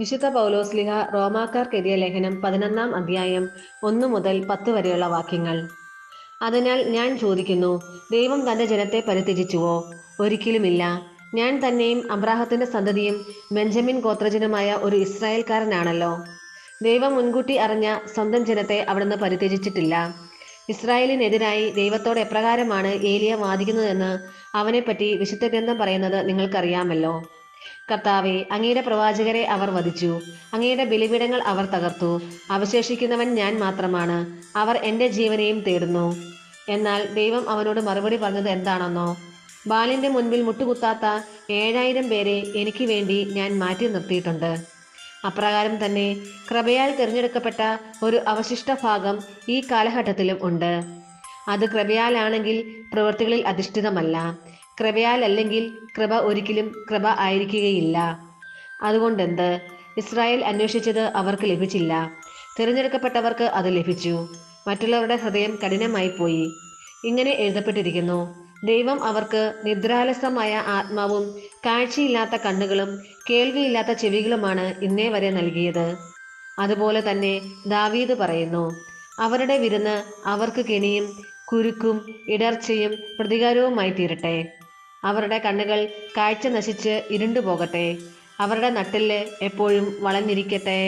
വിശുദ്ധ പൗലോസ്ലിഹ റോമാക്കാർക്കെതിയ ലേഖനം 11-ാം അധ്യായം 1 മുതൽ 10 വരെയുള്ള വാക്യങ്ങൾ. അതിനാൽ ഞാൻ ചോദിക്കുന്നു, ദൈവം തന്റെ ജനത്തെ പരിത്യജിച്ചുവോ? ഒരിക്കലുമില്ല. ഞാൻ തന്നെയും അബ്രാഹത്തിന്റെ സന്തതിയും ബെഞ്ചമിൻ ഗോത്രജനുമായ ഒരു ഇസ്രായേൽക്കാരനാണല്ലോ. ദൈവം മുൻകൂട്ടി അറിഞ്ഞ സ്വന്തം ജനത്തെ അവിടുന്ന് പരിത്യജിച്ചിട്ടില്ല. ഇസ്രായേലിനെതിരായി ദൈവത്തോട് എപ്രകാരമാണ് ഏലിയ വാദിക്കുന്നതെന്ന് അവനെപ്പറ്റി വിശുദ്ധ ഗ്രന്ഥം പറയുന്നത് നിങ്ങൾക്കറിയാമല്ലോ. കർത്താവേ, അങ്ങയുടെ പ്രവാചകരെ അവർ വധിച്ചു, അങ്ങയുടെ ബലിപീഠങ്ങൾ അവർ തകർത്തു. അവശേഷിക്കുന്നവൻ ഞാൻ മാത്രമാണ്, അവർ എൻ്റെ ജീവനെയും തേടുന്നു. എന്നാൽ ദൈവം അവനോട് മറുപടി പറഞ്ഞത് എന്താണെന്നോ? ബാലിന്റെ മുൻപിൽ മുട്ടുകുത്താത്ത 7000 പേരെ എനിക്ക് വേണ്ടി ഞാൻ മാറ്റി നിർത്തിയിട്ടുണ്ട്. അപ്രകാരം തന്നെ കൃപയാൽ തിരഞ്ഞെടുക്കപ്പെട്ട ഒരു അവശിഷ്ട ഭാഗം ഈ കാലഘട്ടത്തിലും ഉണ്ട്. അത് കൃപയാലാണെങ്കിൽ പ്രവൃത്തികളിൽ അധിഷ്ഠിതമല്ല. കൃപയാലല്ലെങ്കിൽ കൃപ ഒരിക്കലും കൃപ ആയിരിക്കുകയില്ല. അതുകൊണ്ടെന്ത്? ഇസ്രായേൽ അന്വേഷിച്ചത് അവർക്ക് ലഭിച്ചില്ല, തിരഞ്ഞെടുക്കപ്പെട്ടവർക്ക് അത് ലഭിച്ചു. മറ്റുള്ളവരുടെ ഹൃദയം കഠിനമായി പോയി. ഇങ്ങനെ എഴുതപ്പെട്ടിരിക്കുന്നു, ദൈവം അവർക്ക് നിദ്രാലസമായ ആത്മാവും കാഴ്ചയില്ലാത്ത കണ്ണുകളും കേൾവിയില്ലാത്ത ചെവികളുമാണ് ഇന്നേ വരെ നൽകിയത്. അതുപോലെ തന്നെ ദാവീദ് പറയുന്നു, അവരുടെ വിരുന്ന് അവർക്ക് കെണിയും കുരുക്കും ഇടർച്ചയും പ്രതികാരവുമായി തീരട്ടെ. അവരുടെ കണ്ണുകൾ കാഴ്ച നശിച്ച് ഇരുണ്ടുപോകട്ടെ. അവരുടെ നട്ടെല്ല് എപ്പോഴും വളഞ്ഞിരിക്കട്ടെ.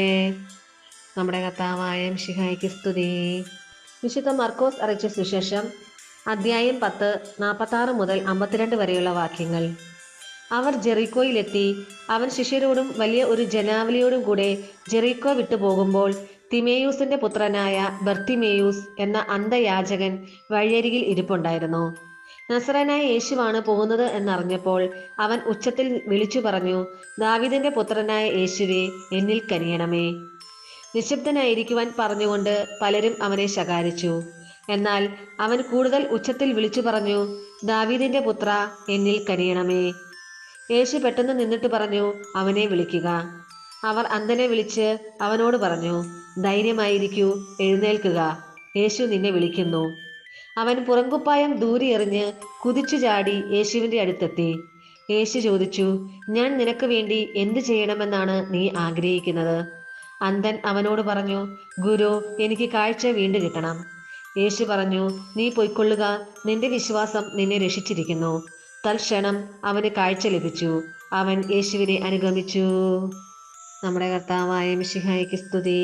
നമ്മുടെ കർത്താവായ മിശിഹായ്ക്ക് സ്തുതി. വിശുദ്ധ മർക്കോസ് അറിയിച്ച സുവിശേഷം അധ്യായം 10 46 മുതൽ 52 വരെയുള്ള വാക്യങ്ങൾ. അവർ ജെറിക്കോയിലെത്തി. അവൻ ശിഷ്യരോടും വലിയ ഒരു ജനാവലിയോടും കൂടെ ജെറിക്കോ വിട്ടുപോകുമ്പോൾ തിമേയൂസിന്റെ പുത്രനായ ബർത്തിമേയൂസ് എന്ന അന്ധയാചകൻ വഴിയരികിൽ ഇരിപ്പുണ്ടായിരുന്നു. നസറേനായ യേശുവാണ് പോകുന്നത് എന്നറിഞ്ഞപ്പോൾ അവൻ ഉച്ചത്തിൽ വിളിച്ചു പറഞ്ഞു, ദാവീദിന്റെ പുത്രനായ യേശുവേ, എന്നിൽ കനിയണമേ. നിശബ്ദനായിരിക്കുവാൻ പറഞ്ഞുകൊണ്ട് പലരും അവനെ ശകാരിച്ചു. എന്നാൽ അവൻ കൂടുതൽ ഉച്ചത്തിൽ വിളിച്ചു പറഞ്ഞു, ദാവീദിന്റെ പുത്ര, എന്നിൽ കനിയണമേ. യേശു പെട്ടെന്ന് നിന്നിട്ട് പറഞ്ഞു, അവനെ വിളിക്കുക. അവർ അന്ധനെ വിളിച്ച് അവനോട് പറഞ്ഞു, ധൈര്യമായിരിക്കൂ, എഴുന്നേൽക്കുക, യേശു നിന്നെ വിളിക്കുന്നു. അവൻ പുറങ്കുപ്പായം ദൂരെ എറിഞ്ഞ് കുതിച്ചു ചാടി യേശുവിൻ്റെ അടുത്തെത്തി. യേശു ചോദിച്ചു, ഞാൻ നിനക്ക് വേണ്ടി എന്ത് ചെയ്യണമെന്നാണ് നീ ആഗ്രഹിക്കുന്നത്? അന്ധൻ അവനോട് പറഞ്ഞു, ഗുരു, എനിക്ക് കാഴ്ച വീണ്ടും കിട്ടണം. യേശു പറഞ്ഞു, നീ പൊയ്ക്കൊള്ളുക, നിന്റെ വിശ്വാസം നിന്നെ രക്ഷിച്ചിരിക്കുന്നു. തൽക്ഷണം അവന് കാഴ്ച ലഭിച്ചു. അവൻ യേശുവിനെ അനുഗമിച്ചു. നമ്മുടെ കർത്താവായ മിശിഹായ്ക്ക് സ്തുതി.